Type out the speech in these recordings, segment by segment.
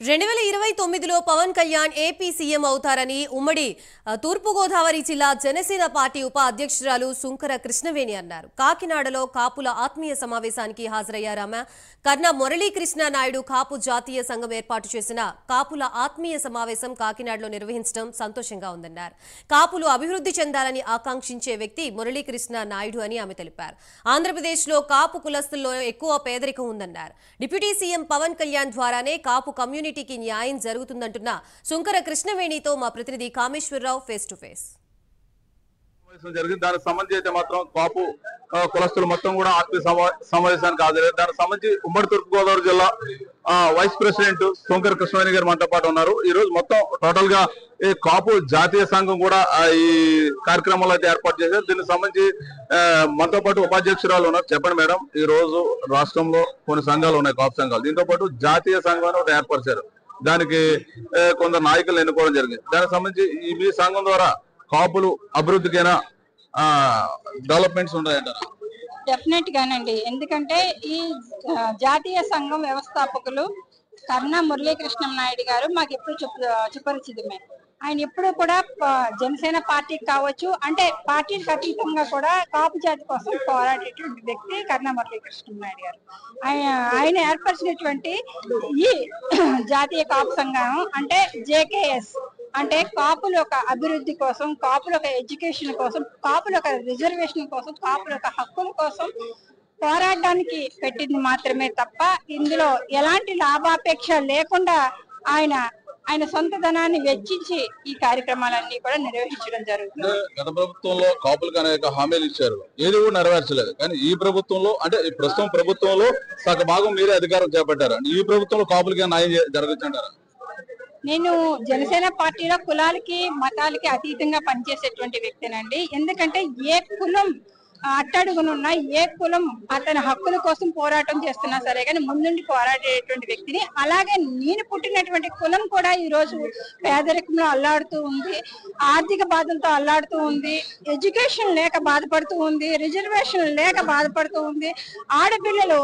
2029లో Pawan Kalyan AP CM అవుతారని ఉమ్మడి తూర్పుగోదావరి జిల్లా జనసేన పార్టీ ఉప అధ్యక్షురాలు సుంకర కృష్ణవేణి అన్నారు. కాకినాడలో కాపుల ఆత్మీయ సమావేశానికి హాజరయ్యారు ఆమె. కర్ణ మురళీకృష్ణ నాయుడు కాపు జాతీయ సంఘం ఏర్పాటు చేసిన కాపుల ఆత్మీయ సమావేశం కాకినాడలో నిర్వహించడం సంతోషంగా ఉందన్నారు. కాపులు అభివృద్ధి చెందాలని ఆకాంక్షించే వ్యక్తి మురళీకృష్ణ నాయుడు అని ఆమె తెలిపారు. ఆంధ్రప్రదేశ్లో కాపు కులస్తుల్లో ఎక్కువ పేదరికం ఉందన్నారు. డిప్యూటీ సీఎం పవన్ కళ్యాణ్ ద్వారానే కాపు కమ్యూనిటీకి న్యాయం జరుగుతుందంటున్న సుంకర కృష్ణవేణితో మా ప్రతినిధి కామేశ్వరరావు ఫేస్ టు ఫేస్. జరిగింది. దానికి సంబంధించి అయితే మాత్రం కాపు కులస్తులు మొత్తం కూడా ఆత్మీయ సమావేశానికి హాజరయ్యారు. దానికి సంబంధించి ఉమ్మడి తూర్పుగోదావరి జిల్లా వైస్ ప్రెసిడెంట్ సుంకర కృష్ణవేణి గారు మనతో పాటు ఉన్నారు. ఈ రోజు మొత్తం టోటల్ గా ఈ కాపు జాతీయ సంఘం కూడా ఈ కార్యక్రమాలు అయితే ఏర్పాటు చేశారు. దీనికి సంబంధించి మనతో పాటు ఉపాధ్యక్షురాలు ఉన్నారు. చెప్పండి మేడం, ఈ రోజు రాష్ట్రంలో కొన్ని సంఘాలు ఉన్నాయి, కాపు సంఘాలు. దీంతో పాటు జాతీయ సంఘాన్ని ఒకటి ఏర్పరిచారు. దానికి కొందరు నాయకులు ఎన్నుకోవడం జరిగింది. దానికి సంబంధించి మీ సంఘం ద్వారా కాపులు అభివృద్ధికైనా డెవలప్మెంట్స్ ఉన్నాయంటారా? డెఫినెట్ గానండి. ఎందుకంటే ఈ జాతీయ సంఘం వ్యవస్థాపకులు కర్ణ మురళీకృష్ణ నాయుడు గారు మాకు ఎప్పుడు సుపరిచితమే. ఆయన ఎప్పుడు కూడా జనసేన పార్టీకి కావచ్చు, అంటే పార్టీకి అతీతంగా కూడా కాపు జాతి కోసం పోరాడేటువంటి వ్యక్తి కర్ణ మురళీకృష్ణ నాయుడు గారు. ఆయన ఏర్పరిచినటువంటి ఈ జాతీయ కాపు సంఘం అంటే జేకేఎస్ అంటే కాపుల యొక్క అభివృద్ధి కోసం, కాపుల యొక్క ఎడ్యుకేషన్ కోసం, కాపుల యొక్క రిజర్వేషన్ కోసం, కాపుల యొక్క హక్కుల కోసం పోరాడడానికి పెట్టింది మాత్రమే తప్ప ఇందులో ఎలాంటి లాభాపేక్ష లేకుండా ఆయన సొంత ధనాన్ని వెచ్చించి ఈ కార్యక్రమాలన్నీ కూడా నిర్వహించడం జరుగుతుంది. గత ప్రభుత్వంలో కాపులకు అనేక హామీలు ఇచ్చారు, ఏది కూడా నెరవేర్చలేదు. కానీ ఈ ప్రభుత్వంలో అంటే ప్రస్తుతం ప్రభుత్వంలో సగ భాగం మీరే అధికారం చేపట్టారు. ఈ ప్రభుత్వంలో కాపులకి న్యాయం జరగచ్చంటారా? నేను జనసేన పార్టీలో కులాలకి మతాలకి అతీతంగా పనిచేసేటువంటి వ్యక్తినండి. ఎందుకంటే ఏ కులం అట్టడుగునున్నా, ఏ కులం అతని హక్కుల కోసం పోరాటం చేస్తున్నా సరే కానీ ముందుండి పోరాడేటువంటి వ్యక్తిని. అలాగే నేను పుట్టినటువంటి కులం కూడా ఈ రోజు పేదరికంలో అల్లాడుతూ ఉంది, ఆర్థిక బాధలతో అల్లాడుతూ ఉంది, ఎడ్యుకేషన్ లేక బాధపడుతూ ఉంది, రిజర్వేషన్ లేక బాధపడుతూ ఉంది. ఆడపిల్లలు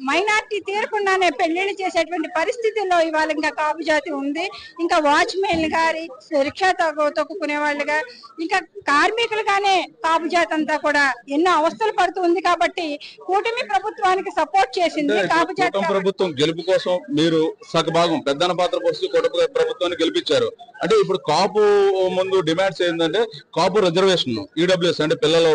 మైనార్టీ తీరకుండానే పెళ్లిళ్ళు చేసేటువంటి పరిస్థితుల్లో ఇవాళ ఇంకా కాపు జాతి ఉంది. ఇంకా వాచ్మెన్ గారి రిక్షా తొక్కుకునే వాళ్ళుగా, ఇంకా కార్మికులుగానే కాపు జాతి అంతా కూడా ఎన్నో అవస్థలు పడుతుంది. కాబట్టి కూటమి ప్రభుత్వానికి సపోర్ట్ చేసింది కాపు జాతి. ప్రభుత్వం గెలుపు కోసం మీరు సగభాగం పెద్దన పాత్ర పోసి కూటమి ప్రభుత్వాన్ని గెలిపించారు. అంటే ఇప్పుడు కాపు ముందు డిమాండ్స్ ఏంటంటే కాపు రిజర్వేషన్, ఈడబ్ల్యూఎస్ అంటే పిల్లల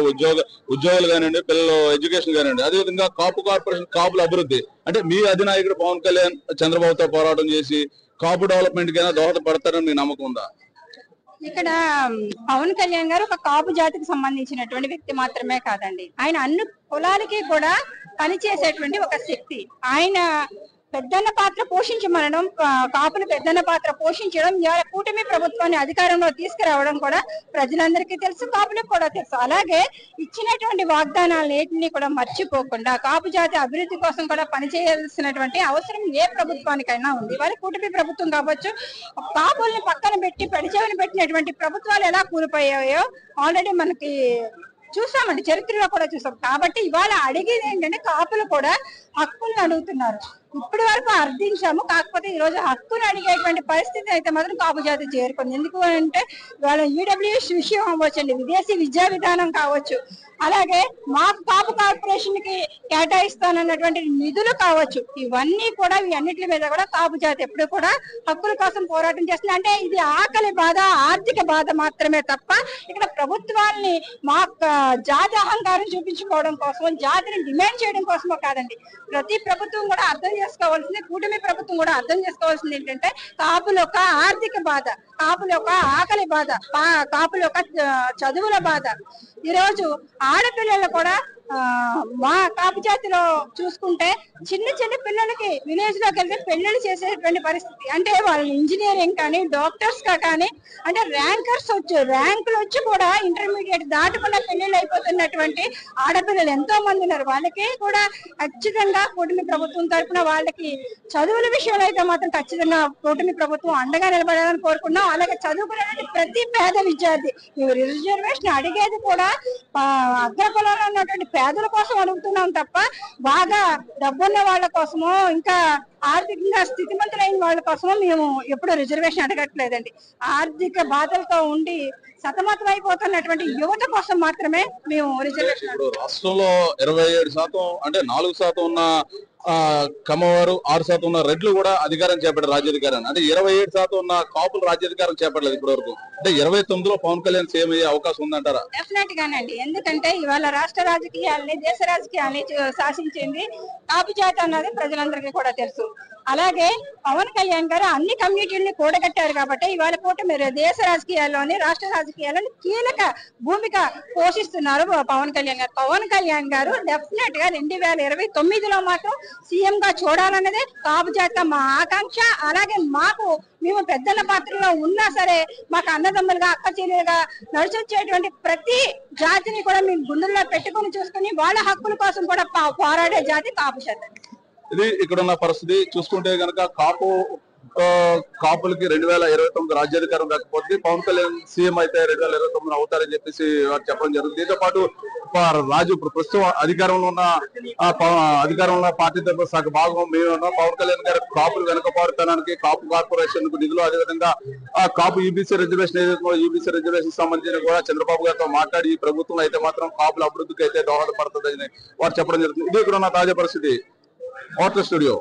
ఉద్యోగాలు కానివ్వండి, పిల్లల ఎడ్యుకేషన్ కానివ్వండి, అదేవిధంగా కాపు కార్పొరేషన్, కాపుల అభివృద్ధి. అంటే మీ అధినాయకుడు పవన్ కళ్యాణ్ చంద్రబాబుతో పోరాటం చేసి కాపు డెవలప్మెంట్ కైనా దోహదపడతారని మీ నమ్మకం ఉందా? ఇక్కడ పవన్ కళ్యాణ్ గారు ఒక కాపు జాతికి సంబంధించినటువంటి వ్యక్తి మాత్రమే కాదండి. ఆయన అన్ని కులాలకి కూడా పనిచేసేటువంటి ఒక శక్తి. ఆయన పెద్దన్న పాత్ర పోషించమనడం, కాపులు పెద్దన్న పాత్ర పోషించడం, కూటమి ప్రభుత్వాన్ని అధికారంలో తీసుకురావడం కూడా ప్రజలందరికీ తెలుసు, కాపులకు కూడా తెలుసు. అలాగే ఇచ్చినటువంటి వాగ్దానాలన్నింటినీ కూడా మర్చిపోకుండా కాపు జాతి అభివృద్ధి కోసం కూడా పనిచేయాల్సినటువంటి అవసరం ఏ ప్రభుత్వానికైనా ఉంది. వాళ్ళ కూటమి ప్రభుత్వం కావచ్చు, కాపుల్ని పక్కన పెట్టి పెడిచేవని పెట్టినటువంటి ప్రభుత్వాలు ఎలా కూలిపోయాయో ఆల్రెడీ మనకి చూసామండి, చరిత్రలో కూడా చూసాం. కాబట్టి ఇవాళ అడిగేది ఏంటంటే కాపులు కూడా హక్కులను అడుగుతున్నారు. ఇప్పటి వరకు అర్థించాము, కాకపోతే ఈ రోజు హక్కును అడిగేటువంటి పరిస్థితి అయితే మాత్రం కాపు జాతి చేరుకుంది. ఎందుకు అంటే వాళ్ళ ఈడబ్ల్యూఎస్ విషయం అవ్వచ్చండి, విదేశీ విద్యా విధానం కావచ్చు, అలాగే మాకు కాపు కార్పొరేషన్ కి కేటాయిస్తానన్నటువంటి నిధులు కావచ్చు, ఇవన్నీ కూడా అన్నిటి మీద కూడా కాపు జాతి ఎప్పుడు కూడా హక్కుల కోసం పోరాటం చేస్తుంది. అంటే ఇది ఆకలి బాధ, ఆర్థిక బాధ మాత్రమే తప్ప ఇక్కడ ప్రభుత్వాన్ని మా జాతి అహంకారం చూపించుకోవడం కోసం, జాతిని డిమాండ్ చేయడం కోసమో కాదండి. ప్రతి ప్రభుత్వం కూడా అర్థం చేసుకోవాల్సింది, కూటమి ప్రభుత్వం కూడా అర్థం చేసుకోవాల్సింది ఏంటంటే కాపుల యొక్క ఆర్థిక బాధ, కాపుల యొక్క ఆకలి బాధ, కాపుల యొక్క చదువుల బాధ. ఈరోజు ఆడపిల్లలు కూడా మా కాపు జాతిలో చూసుకుంటే చిన్న చిన్న పిల్లలకి విలేజ్ లోకి వెళ్తే పెళ్లిళ్ళు చేసేటువంటి పరిస్థితి. అంటే వాళ్ళు ఇంజనీరింగ్ కానీ, డాక్టర్స్ గా కానీ, అంటే ర్యాంకులు వచ్చి కూడా ఇంటర్మీడియట్ దాటకుండా పెళ్లిళ్ళు అయిపోతున్నటువంటి ఆడపిల్లలు ఎంతో మంది ఉన్నారు. వాళ్ళకి కూడా ఖచ్చితంగా కూటమి ప్రభుత్వం తరఫున వాళ్ళకి చదువుల విషయంలో అయితే మాత్రం ఖచ్చితంగా కూటమి ప్రభుత్వం అండగా నిలబడాలని కోరుకున్నాం. అలాగే చదువుకునే ప్రతి పేద విద్యార్థి రిజర్వేషన్ అడిగేది కూడా అగ్రకులంలో ఉన్నటువంటి పేదల కోసం అడుగుతున్నాం తప్ప బాగా డబ్బున్న వాళ్ళ కోసమో ఇంకా ఆర్థికంగా స్థితిమంతులైన వాళ్ళ కోసమో మేము ఎప్పుడూ రిజర్వేషన్ అడగట్లేదండి. ఆర్థిక బాధలతో ఉండి సతమతం అయిపోతున్నటువంటి యువత కోసం మాత్రమే మేము రిజర్వేషన్. రాష్ట్రంలో 27% అంటే 4% ఉన్న కమ్మవారు, 6% ఉన్న రెడ్లు కూడా అధికారం చేపట్టారు, రాజ్యాధికారాన్ని. అంటే 27% ఉన్న కాపులు రాజ్యాధికారం చేపట్టలేదు ఇప్పటి వరకు. అంటే 29లో పవన్ కళ్యాణ్ సీఎం అయ్యే అవకాశం ఉందంటారా? డెఫినెట్ గానండి. ఎందుకంటే ఇవాళ రాష్ట్ర రాజకీయాల్ని, దేశ రాజకీయాల్ని శాసించింది కాపు జాతి అన్నది ప్రజలందరికీ కూడా తెలుసు. అలాగే పవన్ కళ్యాణ్ గారు అన్ని కమ్యూనిటీలని కూడగట్టారు కాబట్టి ఇవాళ మీరు దేశ రాజకీయాల్లోని, రాష్ట్ర రాజకీయాల్లోని కీలక భూమిక పోషిస్తున్నారు పవన్ కళ్యాణ్ గారు. పవన్ కళ్యాణ్ గారు డెఫినెట్ గా 2029లో మాత్రం సీఎం గా చూడాలన్నదే కాపు జాతిగా మా ఆకాంక్ష. అలాగే మేము పెద్దల పాత్రలో ఉన్నా సరే మాకు అన్నదమ్ములుగా, అక్క చెల్లెలుగా నడిచొచ్చేటువంటి ప్రతి జాతిని కూడా మేము గుండెల్లో పెట్టుకుని చూసుకుని వాళ్ళ హక్కుల కోసం కూడా పోరాడే జాతి కాపు జాతి. ఇది ఇక్కడ ఉన్న పరిస్థితి చూసుకుంటే గనక కాపులకి 2029 రాజ్యాధికారం లేకపోతే పవన్ కళ్యాణ్ సీఎం అయితే 2029 అవుతారని చెప్పేసి వారు చెప్పడం జరుగుతుంది. దీంతో పాటు రాజు ప్రస్తుతం అధికారంలో ఉన్న పార్టీ తరఫున సగ భాగం మేము ఉన్నాం. పవన్ కళ్యాణ్ గారు కాపులు వెనుకబారుతనానికి, కాపు కార్పొరేషన్ కు నిధులు, అదేవిధంగా కాపు ఈబీసీ రిజర్వేషన్ ఏదైతే ఈబీసీ రిజర్వేషన్ సంబంధించిన కూడా చంద్రబాబు గారితో మాట్లాడి ఈ ప్రభుత్వం అయితే మాత్రం కాపుల అభివృద్ధికి అయితే దోహదపడుతుందని వారు చెప్పడం జరుగుతుంది. ఇది ఇక్కడ ఉన్న తాజా పరిస్థితి. Water studio.